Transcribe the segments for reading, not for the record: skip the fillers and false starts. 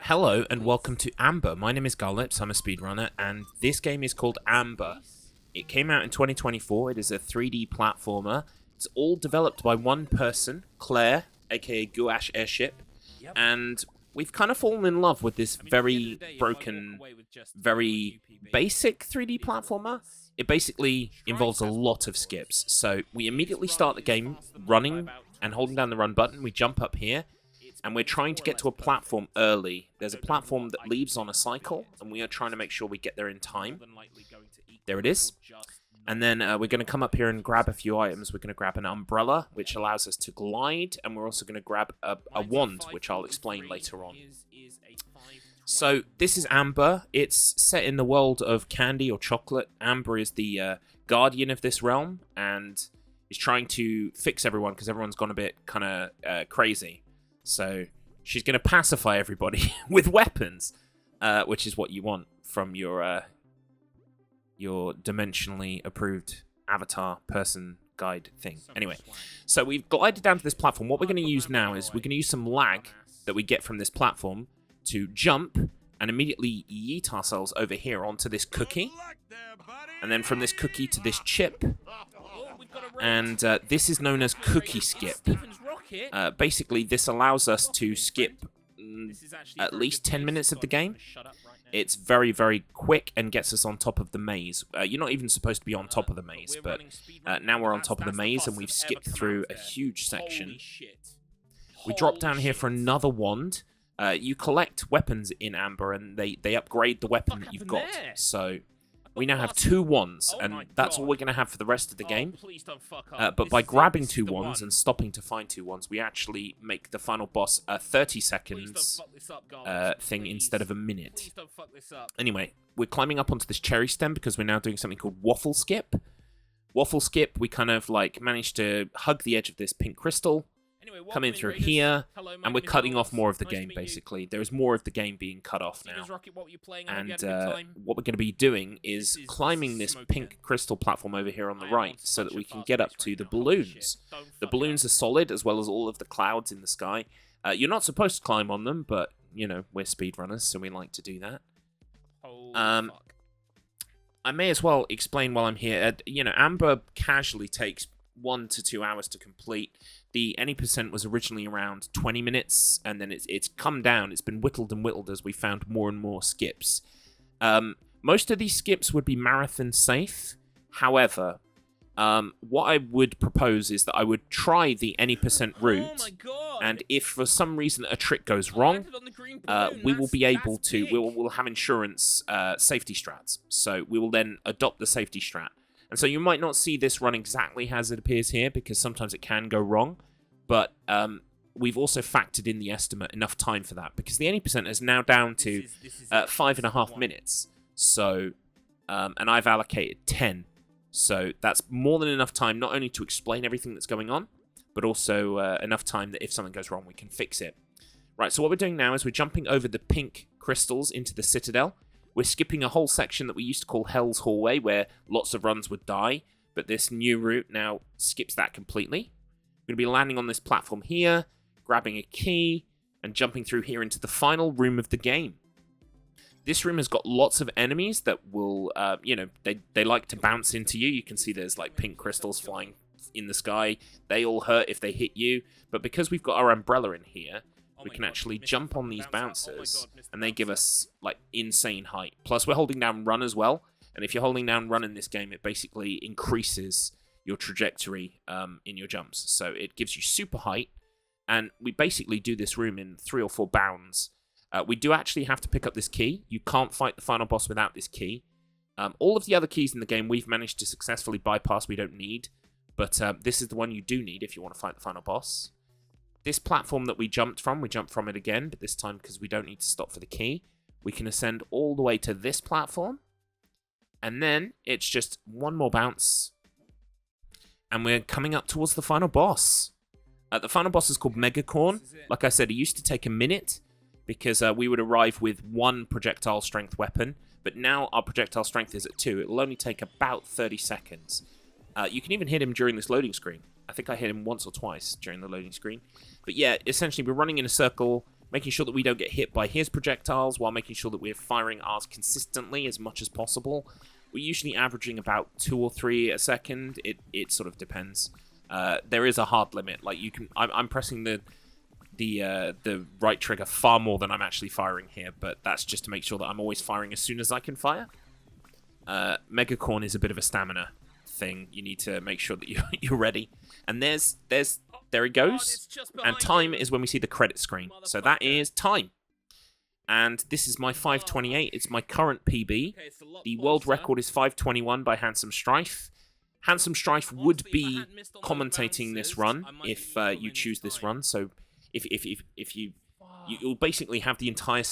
Hello and welcome to Amber. My name is Garlips, I'm a speedrunner, and this game is called Amber. It came out in 2024, it is a 3D platformer. It's all developed by one person, Claire, aka Gouache Airship, and we've kind of fallen in love with this very broken, very basic 3D platformer. It basically involves a lot of skips, so we immediately start the game running and holding down the run button. We jump up here, and we're trying to get to a platform early. There's a platform that leaves on a cycle, and we are trying to make sure we get there in time. There it is. And then we're going to come up here and grab a few items. We're going to grab an umbrella, which allows us to glide, and we're also going to grab a wand, which I'll explain later on. So this is Amber. It's set in the world of candy or chocolate. Amber is the guardian of this realm, and is trying to fix everyone because everyone's gone a bit kind of crazy. So she's going to pacify everybody with weapons, which is what you want from your dimensionally approved avatar person guide thing. Anyway, so we've glided down to this platform. What we're going to use now is we're going to use some lag that we get from this platform to jump and immediately yeet ourselves over here onto this cookie. And then from this cookie to this chip. And this is known as cookie skip. Basically, this allows us to skip at least 10 minutes of the game. It's very, very quick and gets us on top of the maze. You're not even supposed to be on top of the maze, but now we're on top of the maze and we've skipped through a huge section. We drop down here for another wand. You collect weapons in Amber and they upgrade the weapon that you've got. So we now have 2 wands, and that's all we're going to have for the rest of the game. But by grabbing 2 wands and stopping to find 2 wands, we actually make the final boss a 30 seconds thing instead of a minute. Anyway, we're climbing up onto this cherry stem because we're now doing something called waffle skip. Waffle skip, we kind of like managed to hug the edge of this pink crystal, come in through here, and we're cutting off more of the game, basically. There's more of the game being cut off now. And what we're going to be doing is climbing this pink crystal platform over here on the right so that we can get up to the balloons. The balloons are solid, as well as all of the clouds in the sky. You're not supposed to climb on them, but, you know, we're speedrunners, so we like to do that. I may as well explain while I'm here. You know, Amber casually takes 1 to 2 hours to complete. The any percent was originally around 20 minutes, and then it's come down. It's been whittled and whittled as we found more and more skips. Most of these skips would be marathon safe. However, what I would propose is that I would try the any percent route, and if for some reason a trick goes wrong, we will be able to. We'll have insurance safety strats, so we will then adopt the safety strat. And so you might not see this run exactly as it appears here, because sometimes it can go wrong. But we've also factored in the estimate enough time for that, because the 80% is now down to 5.5 minutes. So, and I've allocated 10. So that's more than enough time, not only to explain everything that's going on, but also enough time that if something goes wrong, we can fix it. Right, so what we're doing now is we're jumping over the pink crystals into the Citadel. We're skipping a whole section that we used to call Hell's Hallway, where lots of runs would die, but this new route now skips that completely. We're going to be landing on this platform here, grabbing a key, and jumping through here into the final room of the game. This room has got lots of enemies that will, you know, they like to bounce into you. You can see there's like pink crystals flying in the sky. They all hurt if they hit you, but because we've got our umbrella in here, we can actually jump on these bouncers, and they give us, like, insane height. Plus, we're holding down run as well, and if you're holding down run in this game, it basically increases your trajectory in your jumps. So it gives you super height, and we basically do this room in 3 or 4 bounds. We do actually have to pick up this key. You can't fight the final boss without this key. All of the other keys in the game we've managed to successfully bypass. We don't need, but this is the one you do need if you want to fight the final boss. This platform that we jumped from it again, but this time because we don't need to stop for the key. We can ascend all the way to this platform, and then it's just 1 more bounce, and we're coming up towards the final boss. The final boss is called Megacorn. Like I said, it used to take a minute, because we would arrive with 1 projectile strength weapon, but now our projectile strength is at 2. It'll only take about 30 seconds. You can even hit him during this loading screen. I think I hit him once or twice during the loading screen. But yeah, essentially we're running in a circle. making sure that we don't get hit by his projectiles while making sure that we're firing ours consistently as much as possible. We're usually averaging about 2 or 3 a second. It sort of depends. There is a hard limit. Like I'm pressing the right trigger far more than I'm actually firing here, but that's just to make sure that I'm always firing as soon as I can fire. Megacorn is a bit of a stamina thing. You need to make sure that you're ready. And there he goes. And time is when we see the credit screen. So that is time. And this is my 5:28. It's my current PB. The world record is 5:21 by Handsome Strife. Handsome Strife would be commentating this run if you choose this run. So if you'll basically have the entire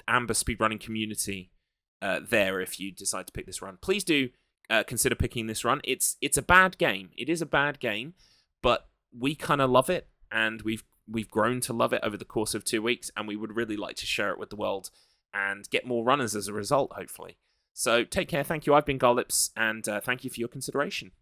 Amber speedrunning community there if you decide to pick this run. Please do consider picking this run. It's a bad game. It is a bad game, but we kind of love it, and we've grown to love it over the course of 2 weeks, and we would really like to share it with the world and get more runners as a result, hopefully. So take care. Thank you. I've been Garlips, and thank you for your consideration.